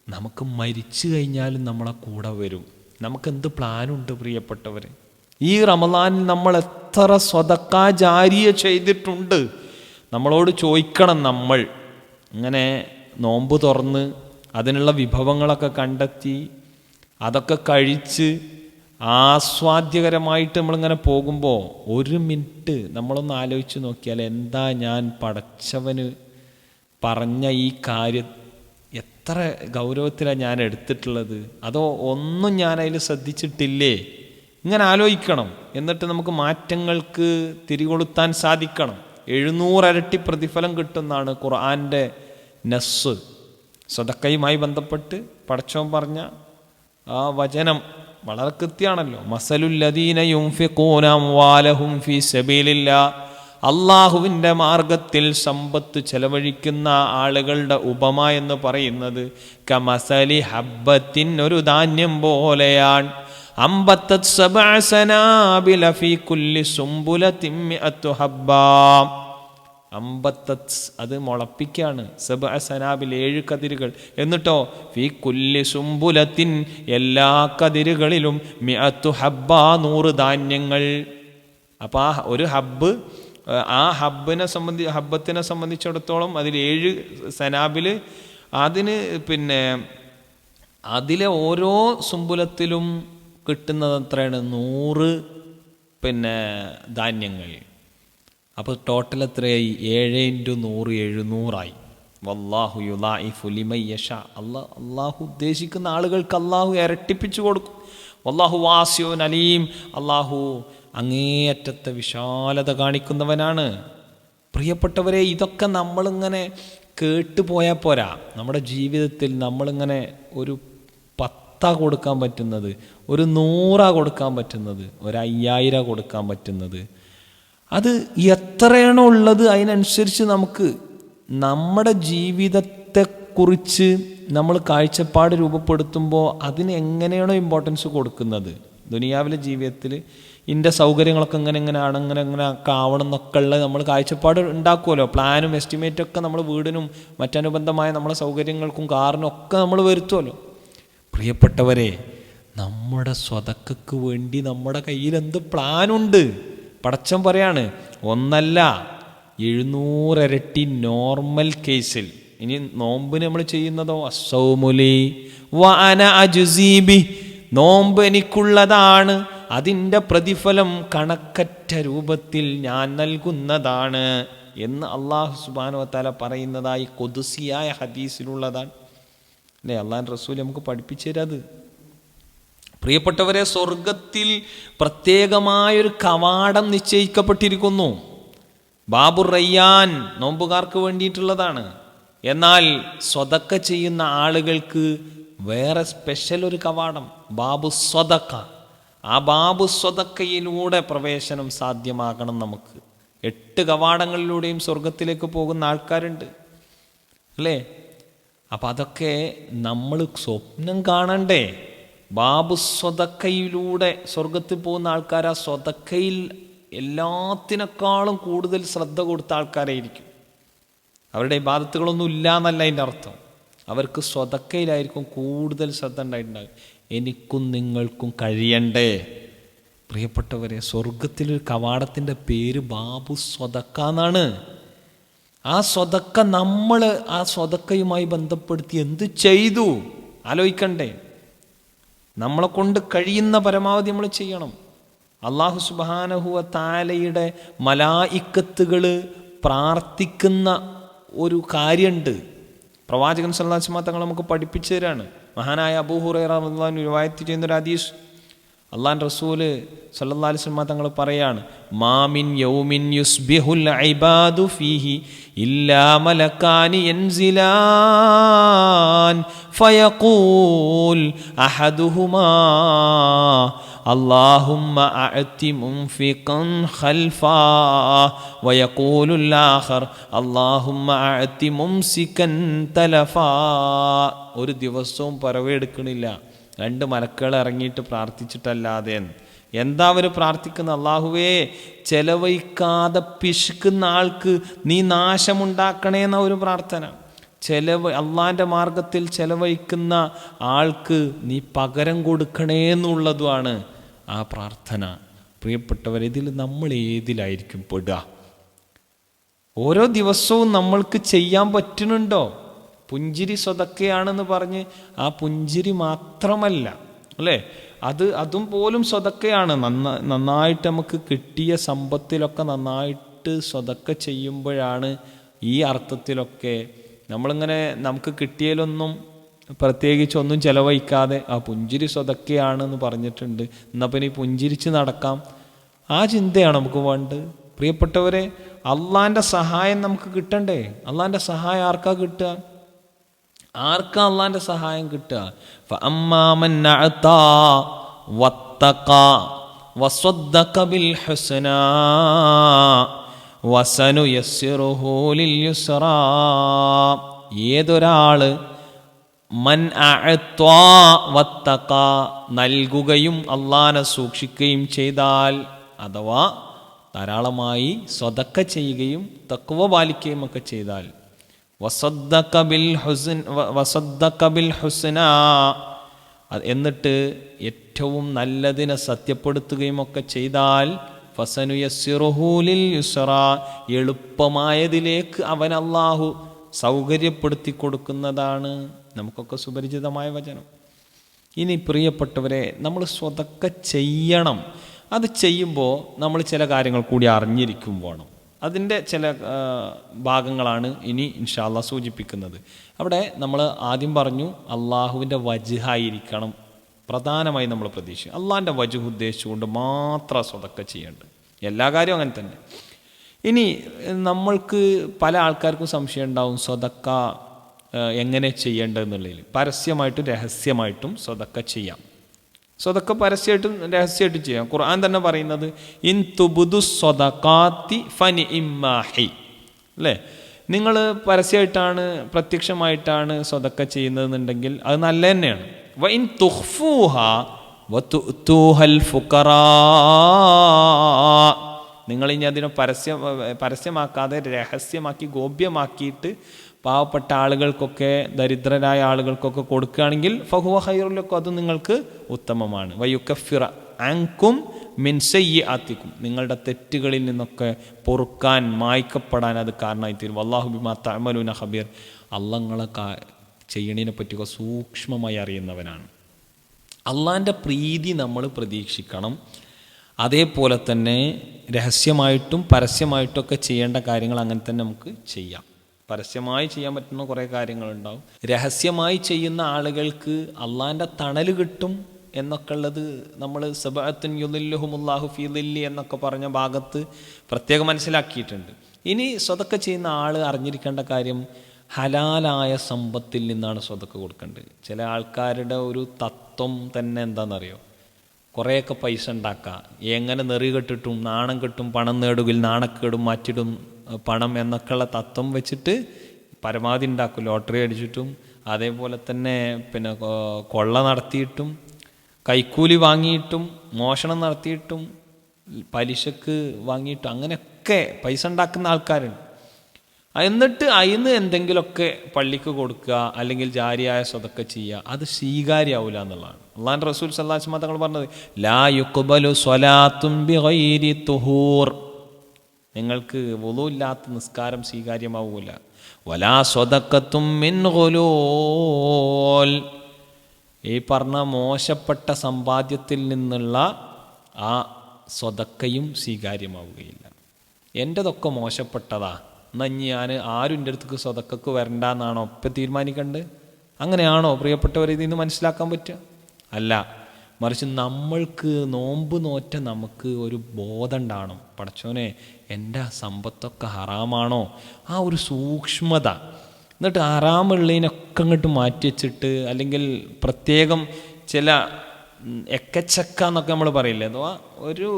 നമുക്ക് മരിച്ചു കഴിഞ്ഞാലും നമ്മളെ കൂടെ വരും. നമുക്കെന്ത് പ്ലാനുണ്ട് പ്രിയപ്പെട്ടവർ? ഈ റമദാനിൽ നമ്മൾ എത്ര സ്വദക്ക ജാരിയ ചെയ്തിട്ടുണ്ട്? നമ്മളോട് ചോദിക്കണം. നമ്മൾ ഇങ്ങനെ നോമ്പ് തുറന്ന് അതിനുള്ള വിഭവങ്ങളൊക്കെ കണ്ടെത്തി അതൊക്കെ കഴിച്ച് ആസ്വാദ്യകരമായിട്ട് നമ്മളിങ്ങനെ പോകുമ്പോൾ 1 മിനിറ്റ് നമ്മളൊന്ന് ആലോചിച്ച് നോക്കിയാൽ എന്താ ഞാൻ പടച്ചവന് പറഞ്ഞ ഈ കാര്യം എത്ര ഗൗരവത്തിലാണ് ഞാൻ എടുത്തിട്ടുള്ളത്? അതോ ഒന്നും ഞാൻ അതിൽ ശ്രദ്ധിച്ചിട്ടില്ലേ? ഇങ്ങനെ ആലോചിക്കണം. എന്നിട്ട് നമുക്ക് മാറ്റങ്ങൾക്ക് തിരികൊളുത്താൻ സാധിക്കണം. 700 ഇരട്ടി പ്രതിഫലം കിട്ടുന്നതാണ് ഖുർആൻ്റെ നസ്സ്. സദക്കയുമായി ബന്ധപ്പെട്ട് പടച്ചവൻ പറഞ്ഞ ആ വചനം വളരെ കൃത്യമാണല്ലോ. മസലുല്ലദീന യുൻഫിഖൂന അംവാലഹും ഫീ സബീലില്ലാ, അള്ളാഹുവിൻ്റെ മാർഗത്തിൽ സമ്പത്ത് ചെലവഴിക്കുന്ന ആളുകളുടെ ഉപമ എന്ന് പറയുന്നത് കമസലി ഹബ്ബത്തിൻ, ഒരു ധാന്യം പോലെയാണ്. അംബത്തത് സബഅ സനാബില ഫീ കുല്ലി സുംബുലത്തിൻ മിഅത്തു ഹബ്ബാ. അമ്പത്തത്, അത് മുളപ്പിക്കാണ്. സബഅ സനാബിൽ, 7 കതിരുകൾ. എന്നിട്ടോ ഫീ കുല്ലി സുംബുലത്തിൻ, എല്ലാ കതിരുകളിലും മിഅത്തു ഹബ്ബ, 100 ധാന്യങ്ങൾ. അപ്പോൾ ആ ഒരു ഹബ്ബ്, ആ ഹബ്ബത്തിനെ സംബന്ധിച്ചിടത്തോളം അതിൽ 7 സനാബിൽ, അതിന് അതിലെ ഓരോ സുംബുലത്തിലും കിട്ടുന്നത് എത്രയാണ്? 100 ധാന്യങ്ങൾ. അപ്പോൾ ടോട്ടൽ എത്രയായി? 7 × 100 700 വല്ലാഹു യുളാഇഫു ലിമൻ യശാ. അള്ളാഹു ഉദ്ദേശിക്കുന്ന ആളുകൾക്ക് അള്ളാഹു ഇരട്ടിപ്പിച്ചു കൊടുക്കും. വല്ലാഹു വാസിഉൻ അലീം. അള്ളാഹു അങ്ങേയറ്റത്തെ വിശാലത കാണിക്കുന്നവനാണ്. പ്രിയപ്പെട്ടവരെ, ഇതൊക്കെ നമ്മളിങ്ങനെ കേട്ടുപോയാൽ പോരാ. നമ്മുടെ ജീവിതത്തിൽ നമ്മളിങ്ങനെ ഒരു 10 കൊടുക്കാൻ പറ്റുന്നത്, ഒരു 100 കൊടുക്കാൻ പറ്റുന്നത്, ഒരു 5000 കൊടുക്കാൻ പറ്റുന്നത്, അത് എത്രയാണോ ഉള്ളത് അതിനനുസരിച്ച് നമുക്ക് നമ്മുടെ ജീവിതത്തെക്കുറിച്ച് നമ്മൾ കാഴ്ചപ്പാട് രൂപപ്പെടുത്തുമ്പോൾ അതിന് എങ്ങനെയാണോ ഇമ്പോർട്ടൻസ് കൊടുക്കുന്നത്. ദുനിയാവിലെ ജീവിതത്തിൽ ഇതിൻ്റെ സൗകര്യങ്ങളൊക്കെ അങ്ങനെ ആവണം എന്നൊക്കെ ഉള്ളത് നമ്മൾ കാഴ്ചപ്പാട് ഉണ്ടാക്കുമല്ലോ. പ്ലാനും എസ്റ്റിമേറ്റും ഒക്കെ നമ്മൾ വീടിനും മറ്റനുബന്ധമായ നമ്മളെ സൗകര്യങ്ങൾക്കും കാറിനും ഒക്കെ നമ്മൾ വരുത്തുമല്ലോ. പ്രിയപ്പെട്ടവരെ, നമ്മുടെ സ്വതക്കക്ക് വേണ്ടി നമ്മുടെ കയ്യിൽ എന്ത് പ്ലാനുണ്ട്? പടച്ചൻ പറയാണ്, 1 700 ഇരട്ടി നോർമൽ കേസിൽ. ഇനി നോമ്പ് നമ്മൾ ചെയ്യുന്നതോ അസ്സൗമുലി വഅന അജ്സീബി, നോമ്പ് എനിക്കുള്ളതാണ്, അതിൻ്റെ പ്രതിഫലം കണക്കറ്റ രൂപത്തിൽ ഞാൻ നൽകുന്നതാണ് എന്ന് അല്ലാഹു സുബ്ഹാനഹു വ തആല പറയുന്നതായി ഖുദ്സിയായ ഹദീസിലുള്ളതാണ്. അല്ലേ? അല്ലാഹുവിൻ്റെ റസൂൽ നമുക്ക് പഠിപ്പിച്ചു തരാത്. പ്രിയപ്പെട്ടവരെ, സ്വർഗത്തിൽ പ്രത്യേകമായൊരു കവാടം നിശ്ചയിക്കപ്പെട്ടിരിക്കുന്നു. ബാബുർ റയ്യാൻ നോമ്പുകാർക്ക് വേണ്ടിയിട്ടുള്ളതാണ്. എന്നാൽ സ്വതക്ക ചെയ്യുന്ന ആളുകൾക്ക് വേറെ സ്പെഷ്യൽ ഒരു കവാടം, ബാബു സ്വതക്ക. ആ ബാബു സ്വതക്കയിലൂടെ പ്രവേശനം സാധ്യമാകണം നമുക്ക്. 8 കവാടങ്ങളിലൂടെയും സ്വർഗത്തിലേക്ക് പോകുന്ന ആൾക്കാരുണ്ട്, അല്ലേ? അപ്പം അതൊക്കെ നമ്മൾ സ്വപ്നം കാണണ്ടേ? ബാബു സ്വതക്കയിലൂടെ സ്വർഗത്തിൽ പോകുന്ന ആൾക്കാർ ആ സ്വതക്കയിൽ എല്ലാത്തിനേക്കാളും കൂടുതൽ ശ്രദ്ധ കൊടുത്ത ആൾക്കാരായിരിക്കും. അവരുടെ ഇബാദത്തുകളൊന്നും ഇല്ല എന്നല്ല അതിൻ്റെ അർത്ഥം. അവർക്ക് സ്വതക്കയിലായിരിക്കും കൂടുതൽ ശ്രദ്ധ ഉണ്ടായിട്ടുണ്ടാകും. എനിക്കും നിങ്ങൾക്കും കഴിയണ്ടേ പ്രിയപ്പെട്ടവരെ? സ്വർഗത്തിലൊരു കവാടത്തിൻ്റെ പേര് ബാബു സ്വതക്ക എന്നാണ്. ആ സ്വതക്ക നമ്മൾ ആ സ്വതക്കയുമായി ബന്ധപ്പെടുത്തി എന്ത് ചെയ്തു ആലോചിക്കണ്ടേ? നമ്മളെ കൊണ്ട് കഴിയുന്ന പരമാവധി നമ്മൾ ചെയ്യണം. അല്ലാഹു സുബ്ഹാനഹു വ തആലയുടെ മലായിക്കത്തുകൾ പ്രാർത്ഥിക്കുന്ന ഒരു കാര്യമുണ്ട്. പ്രവാചകൻ സല്ലല്ലാഹു അലൈഹി വസല്ലം തങ്ങൾ നമുക്ക് പഠിപ്പിച്ചു തരാണ്. മഹാനായ അബൂ ഹുറൈറ റളിയല്ലാഹു അൻഹു റിവായത്ത് ചെയ്യുന്ന ഒരു ഹദീസ്, അള്ളാഹുവിൻ്റെ റസൂല് സല്ലല്ലാഹു അലൈഹി വസല്ലം തങ്ങൾ പറയാണ്, മാമിൻ യൗമിൻ യുസ്ബിഹുൽ ഇബാദു ഫീഹി ഇല്ലാ മലക്കാനി യൻസിലാൻ ഫയഖൂൽ അഹദുഹുമാ അല്ലാഹുമ്മ അഅതി മുൻഫിഖൻ ഖൽഫാ വയഖൂലുൽ ആഖർ അല്ലാഹുമ്മ അഅതി മുംസികൻ തലഫാ. ഒരു ദിവസവും പറവെടുക്കണില്ല, 2 മലക്കുകൾ ഇറങ്ങിയിട്ട് പ്രാർത്ഥിച്ചിട്ടല്ലാതെ. എന്താ അവർ പ്രാർത്ഥിക്കുന്നത്? അല്ലാഹുവേ, ചെലവഴിക്കാതെ പിശുക്കുന്ന ആൾക്ക് നീ നാശമുണ്ടാക്കണേ എന്ന ഒരു പ്രാർത്ഥന. അള്ളാൻ്റെ മാർഗത്തിൽ ചെലവഴിക്കുന്ന ആൾക്ക് നീ പകരം കൊടുക്കണേ എന്നുള്ളതുമാണ് ആ പ്രാർത്ഥന. പ്രിയപ്പെട്ടവർ, ഇതിൽ നമ്മൾ ഏതിലായിരിക്കും പെടുക? ഓരോ ദിവസവും നമ്മൾക്ക് ചെയ്യാൻ പറ്റുന്നുണ്ടോ? പുഞ്ചിരി സ്വതക്കയാണെന്ന് പറഞ്ഞ് ആ പുഞ്ചിരി മാത്രമല്ല അല്ലേ, അതും പോലും സ്വതക്കയാണ്. നന്നായിട്ട് നമുക്ക് കിട്ടിയ സമ്പത്തിലൊക്കെ നന്നായിട്ട് സ്വതക്ക ചെയ്യുമ്പോഴാണ് ഈ അർത്ഥത്തിലൊക്കെ നമ്മളിങ്ങനെ നമുക്ക് കിട്ടിയതിലൊന്നും പ്രത്യേകിച്ച് ഒന്നും ചെലവഴിക്കാതെ ആ പുഞ്ചിരി സ്വതക്കയാണെന്ന് പറഞ്ഞിട്ടുണ്ട്, എന്നാൽ പിന്നെ ഈ പുഞ്ചിരിച്ച് നടക്കാം. ആ ചിന്തയാണ് നമുക്ക് വേണ്ടത്. പ്രിയപ്പെട്ടവരെ, അള്ളാൻ്റെ സഹായം നമുക്ക് കിട്ടണ്ടേ? അള്ളാൻ്റെ സഹായം ആർക്കാ കിട്ടുക? ആർക്കാ അള്ളാൻ്റെ സഹായം കിട്ടുക? ഫഅമ്മാ മൻ അഅതാ വത്തഖാ വസദ്ദഖ ബിൽ ഹുസ്നാ വസനുയസ്സിറുഹു ലിൽ യുസ്റാ. ഏതൊരാള് മൻ അഅതാ വത്തഖാ നൽകുകയും അള്ളാനെ സൂക്ഷിക്കുകയും ചെയ്താൽ, അഥവാ ധാരാളമായി സ്വതക്ക ചെയ്യുകയും തഖ്വ പാലിക്കുകയും ഒക്കെ ചെയ്താൽ, വസദ്ദഖ ബിൽ ഹുസ്നാ എന്നിട്ട് ഏറ്റവും നല്ലതിനെ സത്യപ്പെടുത്തുകയും ഒക്കെ ചെയ്താൽ, ഫസനുയസ്സിറുഹു ലിൽ യുസ്റാ എളുപ്പമായതിലേക്ക് അവൻ അല്ലാഹു സൗകര്യപ്പെടുത്തി കൊടുക്കുന്നതാണ്. നമുക്കൊക്കെ സുപരിചിതമായ വചനം. ഇനി പ്രിയപ്പെട്ടവരെ, നമ്മൾ സ്വതക്ക ചെയ്യണം. അത് ചെയ്യുമ്പോൾ നമ്മൾ ചില കാര്യങ്ങൾ കൂടി അറിഞ്ഞിരിക്കും വേണം. അതിൻ്റെ ചില ഭാഗങ്ങളാണ് ഇനി ഇൻഷാ അല്ലാഹ് സൂചിപ്പിക്കുന്നത്. അവിടെ നമ്മൾ ആദ്യം പറഞ്ഞു അള്ളാഹുവിൻ്റെ വജ്ഹായിരിക്കണം പ്രധാനമായി നമ്മൾ പ്രതീക്ഷിക്കും. അള്ളാഹിൻ്റെ വജ്ഹ് ഉദ്ദേശിച്ചുകൊണ്ട് മാത്രം സ്വതക്ക ചെയ്യേണ്ടത്. എല്ലാ കാര്യവും അങ്ങനെ തന്നെ. ഇനി നമ്മൾക്ക് പല ആൾക്കാർക്കും സംശയം ഉണ്ടാവും സ്വതക്ക എങ്ങനെ ചെയ്യേണ്ടതെന്നുള്ളതിൽ. പരസ്യമായിട്ടും രഹസ്യമായിട്ടും സ്വതക്ക ചെയ്യാം. സ്വതക്ക പരസ്യമായിട്ടും രഹസ്യമായിട്ടും ചെയ്യാം. ഖുർആൻ തന്നെ പറയുന്നത് ഇൻ തുബ്ദു സ്വദഖാത്തി ഫനിഇമ്മാഹി അല്ലേ? നിങ്ങൾ പരസ്യമായിട്ടാണ് പ്രത്യക്ഷമായിട്ടാണ് സ്വതക്ക ചെയ്യുന്നതെന്നുണ്ടെങ്കിൽ അത് നല്ല തന്നെയാണ്. വഇൻ തുഖ്ഫൂഹാ വതുഅ്തൂഹൽ ഫുഖറാ, നിങ്ങളിനി അതിനെ പരസ്യമാക്കാതെ രഹസ്യമാക്കി ഗോപ്യമാക്കിയിട്ട് പാവപ്പെട്ട ആളുകൾക്കൊക്കെ ദരിദ്രരായ ആളുകൾക്കൊക്കെ കൊടുക്കുകയാണെങ്കിൽ ഫഹുവ ഖൈറുൽ ലക്കും, അത് നിങ്ങൾക്ക് ഉത്തമമാണ്. വയുകഫിറ അൻകും മിൻ സയ്യിആതികും, നിങ്ങളുടെ തെറ്റുകളിൽ നിന്നൊക്കെ പൊറുക്കാൻ മായ്ക്കപ്പെടാൻ അത് കാരണമായി തീരും. വല്ലാഹു ബിമാ തഅമലൂന ഖബീർ, അല്ലാഹ് നിങ്ങളെ ചെയ്യണതിനെ പറ്റിയൊക്കെ സൂക്ഷ്മമായി അറിയുന്നവനാണ്. അള്ളാഹിൻ്റെ പ്രീതി നമ്മൾ പ്രതീക്ഷിക്കണം. അതേപോലെ തന്നെ രഹസ്യമായിട്ടും പരസ്യമായിട്ടൊക്കെ ചെയ്യേണ്ട കാര്യങ്ങൾ അങ്ങനെ തന്നെ നമുക്ക് ചെയ്യാം. പരസ്യമായി ചെയ്യാൻ പറ്റുന്ന കുറേ കാര്യങ്ങളുണ്ടാവും. രഹസ്യമായി ചെയ്യുന്ന ആളുകൾക്ക് അള്ളാഹിൻ്റെ തണൽ കിട്ടും എന്നൊക്കെ ഉള്ളത് നമ്മൾ സബഅത്തുൻ യുദില്ലുഹുമുല്ലാഹു ഫീ ദില്ലി എന്നൊക്കെ പറഞ്ഞ ഭാഗത്ത് പ്രത്യേകം മനസ്സിലാക്കിയിട്ടുണ്ട്. ഇനി സ്വതക്ക ചെയ്യുന്ന ആൾ അറിഞ്ഞിരിക്കേണ്ട കാര്യം, ഹലാലായ സമ്പത്തിൽ നിന്നാണ് സ്വതക്ക കൊടുക്കേണ്ടത്. ചില ആൾക്കാരുടെ ഒരു തത്വം തന്നെ എന്താണെന്നറിയോ? കുറേയൊക്കെ പൈസ ഉണ്ടാക്കുക, എങ്ങനെ നെറി കെട്ടിട്ടും നാണം കെട്ടും പണം നേടുകിൽ നാണക്കേടും മാറ്റിടും പണം എന്നൊക്കെയുള്ള തത്വം വെച്ചിട്ട് പരമാവധി ഉണ്ടാക്കും. ലോട്ടറി അടിച്ചിട്ടും അതേപോലെ തന്നെ പിന്നെ കൊള്ള നടത്തിയിട്ടും കൈക്കൂലി വാങ്ങിയിട്ടും മോഷണം നടത്തിയിട്ടും പലിശക്ക് വാങ്ങിയിട്ടും അങ്ങനെയൊക്കെ പൈസ ഉണ്ടാക്കുന്ന ആൾക്കാരുണ്ട്. എന്നിട്ട് അതിന് എന്തെങ്കിലുമൊക്കെ പള്ളിക്ക് കൊടുക്കുക അല്ലെങ്കിൽ ജാരിയായ സ്വതക്ക ചെയ്യുക, അത് സ്വീകാര്യാവൂല എന്നുള്ളതാണ്. അള്ളാഹുവിൻ്റെ റസൂൽ സല്ലല്ലാഹു അലൈഹി വസല്ലം തങ്ങൾ പറഞ്ഞത് ലാ യുഖ്ബലു സ്വലാത്തുൻ ബിഗൈരി തുഹൂർ, നിങ്ങൾക്ക് വുളു ഇല്ലാത്ത നിസ്കാരം സ്വീകാര്യമാവൂല. വലാ സ്വദഖത്തും മിൻ ഗുലൂൽ, ഈ പറഞ്ഞ മോശപ്പെട്ട സമ്പാദ്യത്തിൽ നിന്നുള്ള ആ സ്വതക്കയും സ്വീകാര്യമാവുകയില്ല. എൻ്റെതൊക്കെ മോശപ്പെട്ടതാ, എന്നാൽ ഞാൻ ആരും എൻ്റെ അടുത്തേക്ക് സ്വതക്കക്ക് വരണ്ടെന്നാണോ ഇപ്പം തീരുമാനിക്കേണ്ടത്? അങ്ങനെയാണോ പ്രിയപ്പെട്ടവരെ ഇതിൽ നിന്ന് മനസ്സിലാക്കാൻ പറ്റുക? അല്ല, മറിച്ച് നമ്മൾക്ക് നോമ്പ് നോറ്റ നമുക്ക് ഒരു ബോധം ഉണ്ടാവണം. പടച്ചോനെ, എൻ്റെ സമ്പത്തൊക്കെ ഹറാമാണോ? ആ ഒരു സൂക്ഷ്മത. എന്നിട്ട് ഹറാമുള്ളതിനൊക്കെ അങ്ങോട്ട് മാറ്റി വെച്ചിട്ട്, അല്ലെങ്കിൽ പ്രത്യേകം ചില എക്കച്ചക്ക എന്നൊക്കെ നമ്മൾ പറയില്ലേ, അഥവാ ഒരു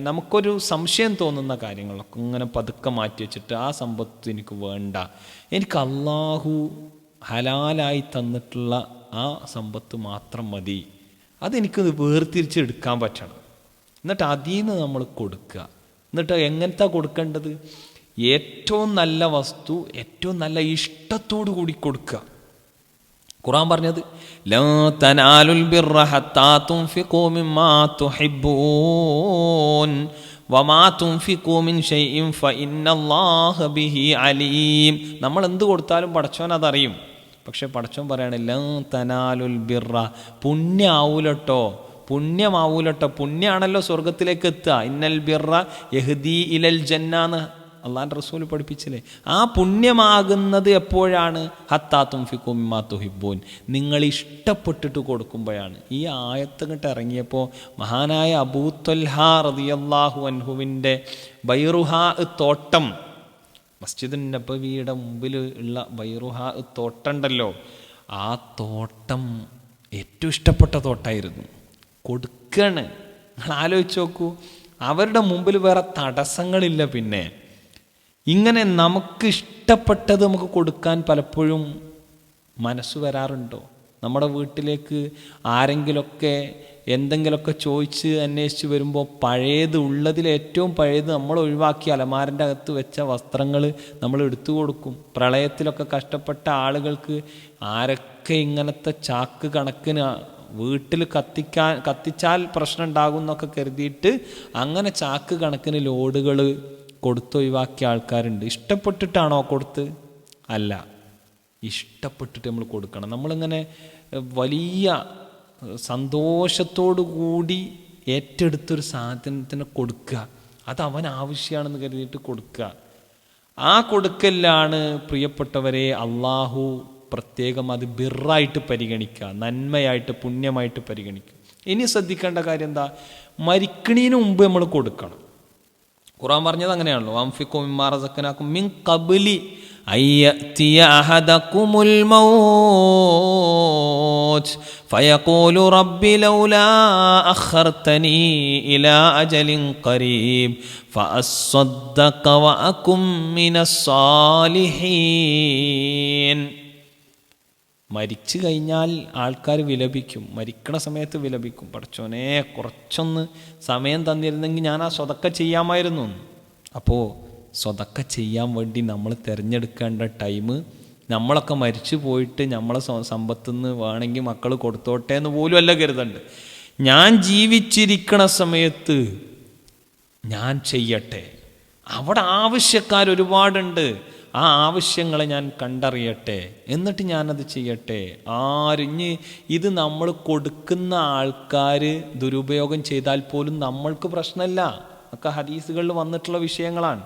നമുക്കൊരു സംശയം തോന്നുന്ന കാര്യങ്ങളൊക്കെ ഇങ്ങനെ പതുക്കെ മാറ്റി വെച്ചിട്ട് ആ സമ്പത്ത് എനിക്ക് വേണ്ട, എനിക്ക് അള്ളാഹു ഹലാലായി തന്നിട്ടുള്ള ആ സമ്പത്ത് മാത്രം മതി, അതെനിക്ക് വേർതിരിച്ചെടുക്കാൻ പറ്റണം. എന്നിട്ട് അതിൽ നിന്ന് നമ്മൾ കൊടുക്കുക. എന്നിട്ട് എങ്ങനത്തെ കൊടുക്കേണ്ടത്? ഏറ്റവും നല്ല വസ്തു ഏറ്റവും നല്ല ഇഷ്ടത്തോടു കൂടി കൊടുക്കുക. ഖുർആൻ പറഞ്ഞത് ലാ തനാലുൽ ബിർറ ഹത്താ തുൻഫിഖൂ മിമ്മാ തുഹിബ്ബൂൻ വമാ തുൻഫിഖൂ മിൻ ഷൈഇൻ ഫഇന്നല്ലാഹ ബിഹി അലീം. നമ്മൾ എന്ത് കൊടുത്താലും പടച്ചോൻ അതറിയും. പക്ഷെ പടച്ചോൻ പറയാണ് ലാ തനാലുൽ ബിർറ, പുണ്യാവൂലട്ടോ, പുണ്യമാവൂലട്ടോ. പുണ്യാണല്ലോ സ്വർഗത്തിലേക്ക് എത്തുക. ഇന്നൽ ബിർറ യഹ്ദീ ഇലൽ ജന്നാന്ന് അള്ളാഹുവിൻ്റെ റസൂൽ പഠിപ്പിച്ചില്ലേ. ആ പുണ്യമാകുന്നത് എപ്പോഴാണ്? ഹത്താ തുൻഫിഖൂ മിമ്മാ തുഹിബ്ബൂൻ, നിങ്ങൾ ഇഷ്ടപ്പെട്ടിട്ട് കൊടുക്കുമ്പോഴാണ്. ഈ ആയത്തങ്ങട്ട് ഇറങ്ങിയപ്പോൾ മഹാനായ അബൂ ത്വൽഹാ റളിയല്ലാഹു അൻഹുവിൻ്റെ ബൈറുഹാ തോട്ടം, മസ്ജിദുൻ നബവിയുടെ മുമ്പിൽ ഉള്ള ബൈറുഹാ തോട്ടമുണ്ടല്ലോ, ആ തോട്ടം ഏറ്റവും ഇഷ്ടപ്പെട്ട തോട്ടമായിരുന്നു. കൊടുക്കണ്. നിങ്ങൾ ആലോചിച്ച് നോക്കൂ, അവരുടെ മുമ്പിൽ വേറെ തടസ്സങ്ങളില്ല. പിന്നെ ഇങ്ങനെ നമുക്ക് ഇഷ്ടപ്പെട്ടത് നമുക്ക് കൊടുക്കാൻ പലപ്പോഴും മനസ്സ് വരാറുണ്ടോ? നമ്മുടെ വീട്ടിലേക്ക് ആരെങ്കിലുമൊക്കെ എന്തെങ്കിലുമൊക്കെ ചോദിച്ച് അന്വേഷിച്ച് വരുമ്പോൾ പഴയത്, ഉള്ളതിൽ ഏറ്റവും പഴയത് നമ്മൾ ഒഴിവാക്കി അലമാരൻ്റെ അകത്ത് വെച്ച വസ്ത്രങ്ങൾ നമ്മൾ എടുത്തു കൊടുക്കും. പ്രളയത്തിലൊക്കെ കഷ്ടപ്പെട്ട ആളുകൾക്ക് ആരൊക്കെ ഇങ്ങനത്തെ ചാക്ക് കണക്കിന് വീട്ടിൽ കത്തിച്ചാൽ പ്രശ്നം ഉണ്ടാകും എന്നൊക്കെ കരുതിയിട്ട് അങ്ങനെ ചാക്ക് കണക്കിന് ലോഡുകൾ കൊടുത്തൊഴിവാക്കിയ ആൾക്കാരുണ്ട്. ഇഷ്ടപ്പെട്ടിട്ടാണോ കൊടുത്ത്? അല്ല, ഇഷ്ടപ്പെട്ടിട്ട് നമ്മൾ കൊടുക്കണം. നമ്മളിങ്ങനെ വലിയ സന്തോഷത്തോടു കൂടി ഏറ്റെടുത്തൊരു സാധനത്തിന് കൊടുക്കുക, അത് അവൻ ആവശ്യമാണെന്ന് കരുതിയിട്ട് കൊടുക്കുക. ആ കൊടുക്കലാണ് പ്രിയപ്പെട്ടവരെ അള്ളാഹു പ്രത്യേകം അത് ബിറായിട്ട് പരിഗണിക്കുക, നന്മയായിട്ട് പുണ്യമായിട്ട് പരിഗണിക്കുക. ഇനി ശ്രദ്ധിക്കേണ്ട കാര്യം എന്താ? മരിക്കണീന് മുമ്പ് നമ്മൾ കൊടുക്കണം. ഖുർആൻ പറഞ്ഞത് അങ്ങനെയാണല്ലോ, അൻഫിഖൂ മിമ്മാ റസഖ്നാകും മിൻ ഖബ്ലി അയ്യതിയ അഹദകുമുൽ മൗത്ത് ഫയഖൂലു റബ്ബി ലൗലാ അഖർതനി ഇലാ അജലിൻ ഖരീബ് ഫഅസ്സദ്ദഖ വഅകും മിനസ് സാലിഹീൻ. മരിച്ചു കഴിഞ്ഞാൽ ആൾക്കാർ വിലപിക്കും, മരിക്കണ സമയത്ത് വിലപിക്കും, പടച്ചോനെ കുറച്ചൊന്ന് സമയം തന്നിരുന്നെങ്കിൽ ഞാൻ ആ സ്വതക്ക ചെയ്യാമായിരുന്നു. അപ്പോൾ സ്വതക്ക ചെയ്യാൻ വേണ്ടി നമ്മൾ തിരഞ്ഞെടുക്കേണ്ട ടൈം, നമ്മളൊക്കെ മരിച്ചു പോയിട്ട് നമ്മളെ സമ്പത്തുനിന്ന് വേണമെങ്കിൽ മക്കൾ കൊടുത്തോട്ടെ എന്ന് പോലും അല്ല കരുതണ്ട്. ഞാൻ ജീവിച്ചിരിക്കണ സമയത്ത് ഞാൻ ചെയ്യട്ടെ. അവിടെ ആവശ്യക്കാർ ഒരുപാടുണ്ട്, ആ ആവശ്യങ്ങളെ ഞാൻ കണ്ടറിയട്ടെ, എന്നിട്ട് ഞാനത് ചെയ്യട്ടെ. ആരിഞ്ഞ് ഇത് നമ്മൾ കൊടുക്കുന്ന ആൾക്കാർ ദുരുപയോഗം ചെയ്താൽ പോലും നമ്മൾക്ക് പ്രശ്നമില്ല. ഒക്കെ ഹദീസുകളിൽ വന്നിട്ടുള്ള വിഷയങ്ങളാണ്.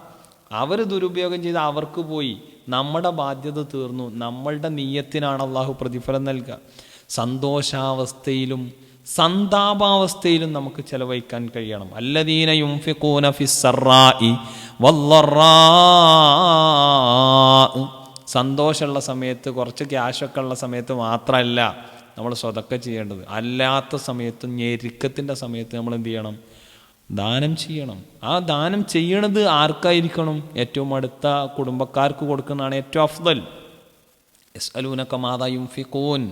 അവർ ദുരുപയോഗം ചെയ്ത് അവർക്ക് പോയി, നമ്മുടെ ബാധ്യത തീർന്നു. നമ്മളുടെ നിയ്യത്തിനാണ് അള്ളാഹു പ്രതിഫലം നൽകുക. സന്തോഷാവസ്ഥയിലും സന്താപാവസ്ഥയിലും നമുക്ക് ചെലവഴിക്കാൻ കഴിയണം. അല്ലദീന യുൻഫിഖൂന ഫിസ്സറാഇ വല്ലറാ, സന്തോഷമുള്ള സമയത്ത് കുറച്ച് ക്യാഷൊക്കെ ഉള്ള സമയത്ത് മാത്രമല്ല നമ്മൾ സ്വതക്ക ചെയ്യേണ്ടത്, അല്ലാത്ത സമയത്തും ഞെരുക്കത്തിൻ്റെ സമയത്ത് നമ്മൾ എന്ത് ചെയ്യണം? ദാനം ചെയ്യണം. ആ ദാനം ചെയ്യണത് ആർക്കായിരിക്കണം? ഏറ്റവും അടുത്ത കുടുംബക്കാർക്ക് കൊടുക്കുന്നതാണ് ഏറ്റവും അഫ്ദൽ. യസ്അലൂനക മാദാ യുൻഫിഖൂൻ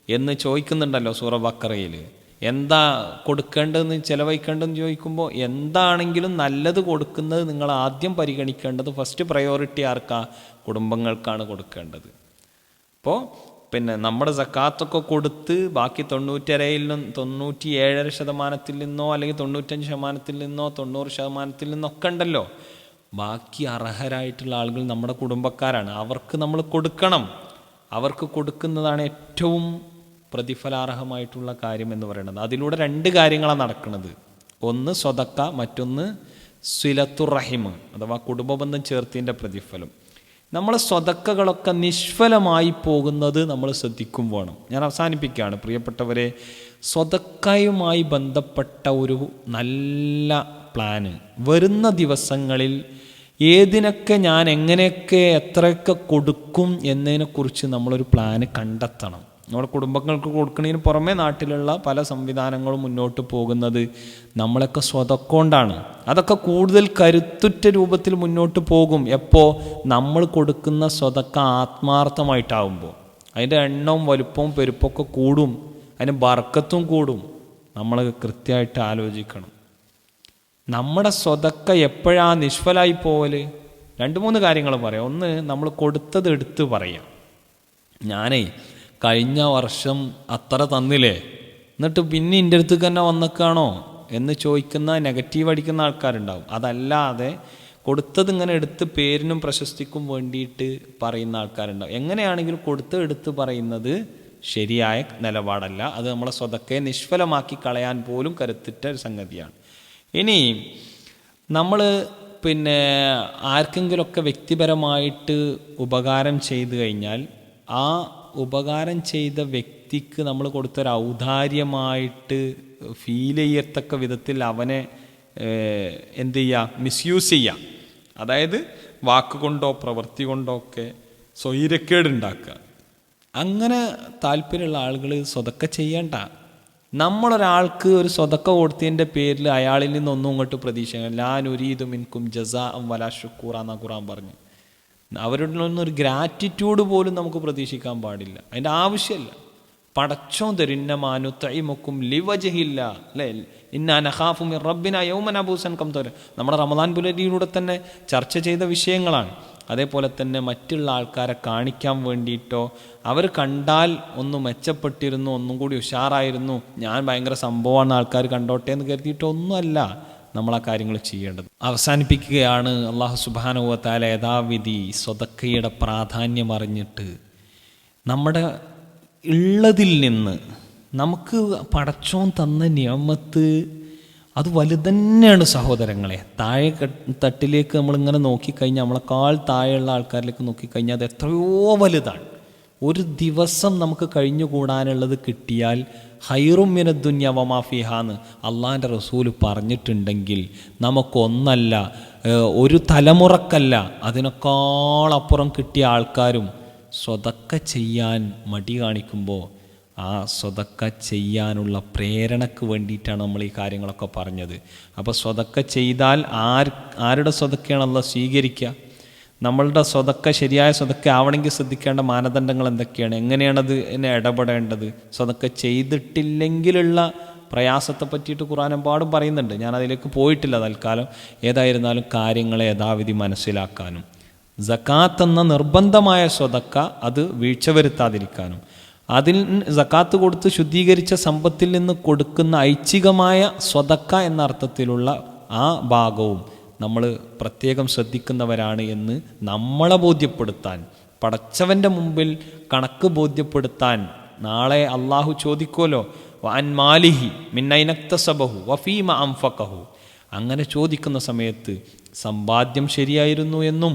എന്ന് ചോദിക്കുന്നുണ്ടല്ലോ സൂറ ബഖറയിൽ. എന്താ കൊടുക്കേണ്ടതെന്ന് ചിലവഴിക്കേണ്ടതെന്ന് ചോദിക്കുമ്പോൾ എന്താണെങ്കിലും നല്ലത് കൊടുക്കുന്നത് നിങ്ങൾ ആദ്യം പരിഗണിക്കേണ്ടത് ഫസ്റ്റ് പ്രയോറിറ്റി ആർക്കാ? കുടുംബങ്ങൾക്കാണ് കൊടുക്കേണ്ടത്. അപ്പോൾ പിന്നെ നമ്മുടെ സക്കാത്തൊക്കെ കൊടുത്ത് ബാക്കി 97% നിന്നോ അല്ലെങ്കിൽ 95% നിന്നോ 90% നിന്നൊക്കെ ഉണ്ടല്ലോ, ബാക്കി അർഹരായിട്ടുള്ള ആളുകൾ നമ്മുടെ കുടുംബക്കാരാണ്. അവർക്ക് നമ്മൾ കൊടുക്കണം. അവർക്ക് കൊടുക്കുന്നതാണ് ഏറ്റവും പ്രതിഫലാർഹമായിട്ടുള്ള കാര്യം എന്ന് പറയുന്നത്. അതിലൂടെ 2 കാര്യങ്ങളാണ് നടക്കുന്നത്. ഒന്ന് സ്വതക്ക, മറ്റൊന്ന് സിലത്തുർ റഹിം അഥവാ കുടുംബബന്ധം ചേർത്തിൻ്റെ പ്രതിഫലം. നമ്മളെ സ്വതക്കകളൊക്കെ നിഷ്ഫലമായി പോകുന്നത് നമ്മൾ ശ്രദ്ധിക്കും വേണം. ഞാൻ അവസാനിപ്പിക്കുകയാണ് പ്രിയപ്പെട്ടവരെ. സ്വതക്കയുമായി ബന്ധപ്പെട്ട ഒരു നല്ല പ്ലാന് വരുന്ന ദിവസങ്ങളിൽ ഏതിനൊക്കെ ഞാൻ എങ്ങനെയൊക്കെ എത്രയൊക്കെ കൊടുക്കും എന്നതിനെക്കുറിച്ച് നമ്മളൊരു പ്ലാന് കണ്ടെത്തണം. നമ്മുടെ കുടുംബങ്ങൾക്ക് കൊടുക്കുന്നതിന് പുറമെ നാട്ടിലുള്ള പല സംവിധാനങ്ങളും മുന്നോട്ട് പോകുന്നത് നമ്മളൊക്കെ സ്വതക്കൊണ്ടാണ്. അതൊക്കെ കൂടുതൽ കരുത്തുറ്റ രൂപത്തിൽ മുന്നോട്ട് പോകും എപ്പോൾ നമ്മൾ കൊടുക്കുന്ന സ്വതക്ക ആത്മാർത്ഥമായിട്ടാവുമ്പോൾ. അതിൻ്റെ എണ്ണവും വലുപ്പവും പെരുപ്പൊക്കെ കൂടും, അതിന് ബർക്കത്തും കൂടും. നമ്മൾ കൃത്യമായിട്ട് ആലോചിക്കണം. നമ്മുടെ സ്വതക്ക എപ്പോഴാണ് നിഷ്ഫലായി പോവൽ? 2-3 കാര്യങ്ങൾ പറയാം. ഒന്ന്, നമ്മൾ കൊടുത്തത് എടുത്ത് പറയാം. ഞാനേ കഴിഞ്ഞ വർഷം അത്ര തന്നില്ലേ, എന്നിട്ട് പിന്നെ എൻ്റെ അടുത്തേക്ക് തന്നെ വന്നേക്കാണോ എന്ന് ചോദിക്കുന്ന നെഗറ്റീവ് അടിക്കുന്ന ആൾക്കാരുണ്ടാവും. അതല്ലാതെ കൊടുത്തത് ഇങ്ങനെ എടുത്ത് പേരിനും പ്രശസ്തിക്കും വേണ്ടിയിട്ട് പറയുന്ന ആൾക്കാരുണ്ടാവും. എങ്ങനെയാണെങ്കിലും കൊടുത്തത് എടുത്ത് പറയുന്നത് ശരിയായ നിലപാടല്ല. അത് നമ്മളെ സ്വതക്കയെ നിഷ്ഫലമാക്കി കളയാൻ പോലും കരുത്തിട്ട ഒരു സംഗതിയാണ്. ഇനി നമ്മൾ പിന്നെ ആർക്കെങ്കിലുമൊക്കെ വ്യക്തിപരമായിട്ട് ഉപകാരം ചെയ്തു കഴിഞ്ഞാൽ ആ ഉപകാരം ചെയ്ത വ്യക്തിക്ക് നമ്മൾ കൊടുത്തൊരു ഔദാര്യമായിട്ട് ഫീൽ ചെയ്യത്തക്ക വിധത്തിൽ അവനെ എന്ത് ചെയ്യുക? മിസ്യൂസ് ചെയ്യുക. അതായത് വാക്കുകൊണ്ടോ പ്രവൃത്തി കൊണ്ടോ ഒക്കെ സ്വൈരക്കേടുണ്ടാക്കുക. അങ്ങനെ താല്പര്യമുള്ള ആളുകൾ സ്വതക്ക ചെയ്യണ്ട. നമ്മളൊരാൾക്ക് ഒരു സ്വതക്ക കൊടുത്തതിൻ്റെ പേരിൽ അയാളിൽ നിന്നൊന്നും ഇങ്ങോട്ട് പ്രതീക്ഷിക്കണം. ലാ നുരീദു മിൻകും ജസാഅൻ വലാ ശുക്കൂറ എന്നാ ഖുർആൻ പറഞ്ഞു. അവരുടെ ഒന്നൊരു ഗ്രാറ്റിറ്റ്യൂഡ് പോലും നമുക്ക് പ്രതീക്ഷിക്കാൻ പാടില്ല. അതിൻ്റെ ആവശ്യമില്ല. പടച്ചോൻ തരുന്നമാനു തൈമക്കും ലിവജഹില്ല അല്ലേ, ഇന്നാ നഖാഫു മിർ റബ്ബിനാ യൗമൻ അബൂസൻ കംതോര. നമ്മുടെ റമദാൻ പുലരിയിലൂടെ തന്നെ ചർച്ച ചെയ്ത വിഷയങ്ങളാണ്. അതേപോലെ തന്നെ മറ്റുള്ള ആൾക്കാരെ കാണിക്കാൻ വേണ്ടിയിട്ടോ അവർ കണ്ടാൽ ഒന്ന് മെച്ചപ്പെട്ടിരുന്നു, ഒന്നും കൂടി ഉഷാറായിരുന്നു, ഞാൻ ഭയങ്കര സംഭവമാണ് ആൾക്കാർ കണ്ടോട്ടെ എന്ന് കരുതിയിട്ടോ ഒന്നുമല്ല നമ്മൾ ആ കാര്യങ്ങൾ ചെയ്യേണ്ടത്. അവസാനിപ്പിക്കുകയാണ്. അല്ലാഹു സുബ്ഹാനഹു വ തആല യഥാവിധി സ്വതക്കയുടെ പ്രാധാന്യം അറിഞ്ഞിട്ട് നമ്മുടെ ഉള്ളതിൽ നിന്ന് നമുക്ക് പടച്ചോൻ തന്ന നിഅമത്ത് അത് വലുതന്നെയാണ് സഹോദരങ്ങളെ. താഴെ തട്ടിലേക്ക് നമ്മളിങ്ങനെ നോക്കിക്കഴിഞ്ഞാൽ, നമ്മളെക്കാൾ താഴെയുള്ള ആൾക്കാരിലേക്ക് നോക്കിക്കഴിഞ്ഞാൽ അത് എത്രയോ വലുതാണ്. ഒരു ദിവസം നമുക്ക് കഴിഞ്ഞുകൂടാനുള്ളത് കിട്ടിയാൽ ഹൈറും മിനദ് ദുനിയ വമാ ഫിഹാന്ന് അള്ളാഹിൻ്റെ റസൂൽ പറഞ്ഞിട്ടുണ്ടെങ്കിൽ നമുക്കൊന്നല്ല, ഒരു തലമുറക്കല്ല, അതിനേക്കാളപ്പുറം കിട്ടിയ ആൾക്കാരും സ്വതക്ക ചെയ്യാൻ മടി കാണിക്കുമ്പോൾ ആ സ്വതക്ക ചെയ്യാനുള്ള പ്രേരണക്ക് വേണ്ടിയിട്ടാണ് നമ്മൾ ഈ കാര്യങ്ങളൊക്കെ പറഞ്ഞത്. അപ്പോൾ സ്വതക്ക ചെയ്താൽ ആരുടെ സ്വതക്കയാണ് അള്ളാഹ് സ്വീകരിക്കുക? നമ്മളുടെ സ്വതക്ക ശരിയായ സ്വതക്ക ആവണമെങ്കിൽ ശ്രദ്ധിക്കേണ്ട മാനദണ്ഡങ്ങൾ എന്തൊക്കെയാണ്? എങ്ങനെയാണത് എന്നെ ഇടപെടേണ്ടത്? സ്വതക്ക ചെയ്തിട്ടില്ലെങ്കിലുള്ള പ്രയാസത്തെ പറ്റിയിട്ട് ഖുർആനെമ്പാടും പറയുന്നുണ്ട്. ഞാൻ അതിലേക്ക് പോയിട്ടില്ല തൽക്കാലം. ഏതായിരുന്നാലും കാര്യങ്ങളെ യഥാവിധി മനസ്സിലാക്കാനും സക്കാത്ത് എന്ന നിർബന്ധമായ സ്വതക്ക അത് വീഴ്ച വരുത്താതിരിക്കാനും അതിൽ സക്കാത്ത് കൊടുത്ത് ശുദ്ധീകരിച്ച സമ്പത്തിൽ നിന്ന് കൊടുക്കുന്ന ഐച്ഛികമായ സ്വതക്ക എന്ന അർത്ഥത്തിലുള്ള ആ ഭാഗവും നമ്മൾ പ്രത്യേകം ശ്രദ്ധിക്കുന്നവരാണ് എന്ന് നമ്മളെ ബോധ്യപ്പെടുത്താൻ, പടച്ചവൻ്റെ മുമ്പിൽ കണക്ക് ബോധ്യപ്പെടുത്താൻ നാളെ അള്ളാഹു ചോദിക്കുമല്ലോ, വഅൻ മാലിഹി മിൻ ഐനക്തസബഹു വഫീമ അൻഫഖഹു. അങ്ങനെ ചോദിക്കുന്ന സമയത്ത് സമ്പാദ്യം ശരിയായിരുന്നു എന്നും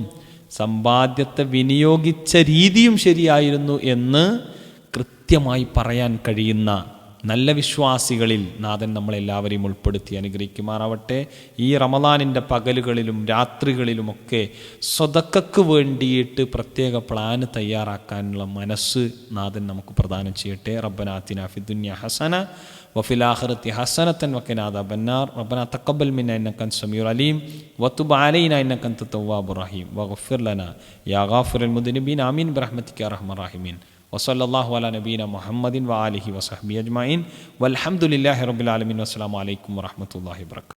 സമ്പാദ്യത്തെ വിനിയോഗിച്ച രീതിയും ശരിയായിരുന്നു എന്ന് കൃത്യമായി പറയാൻ കഴിയുന്ന നല്ല വിശ്വാസികളിൽ നാഥൻ നമ്മളെല്ലാവരെയും ഉൾപ്പെടുത്തി അനുഗ്രഹിക്കുമാറാവട്ടെ. ഈ റമദാനിൻ്റെ പകലുകളിലും രാത്രികളിലുമൊക്കെ സ്വതക്കക്ക് വേണ്ടിയിട്ട് പ്രത്യേക പ്ലാന് തയ്യാറാക്കാനുള്ള മനസ്സ് നാഥൻ നമുക്ക് പ്രദാനം ചെയ്യട്ടെ. റബ്ബനാ ആതിനാ ഫിദ്ദുനിയ ഹസന വഫിൽ ആഖിറതി ഹസനതൻ വഖിനാ അദാബന്നാർ. റബ്ബനാ തഖബ്ബൽ മിന്നാ ഇന്നക അൻത സമീഉൽ അലീം വതുബ് അലൈനാ ഇന്നക അൻത തവ്വാബുർ റഹീം വഗ്ഫിർ ലനാ യാ ഗാഫിറുൽ മുദ്നിബീൻ. ആമീൻ ബിറഹ്മതിക യാ അർഹമർ റഹീമീൻ. വസല്ലല്ലാഹു അലാ നബീന മുഹമ്മദിൻ വആലിഹി വസഹ്ബിഹി അജ്മഈൻ വൽഹംദുലില്ലാഹി റബ്ബിൽ ആലമീൻ. വസ്സലാമു അലൈക്കും വറഹ്മത്തുള്ളാഹി വബറകാതുഹു.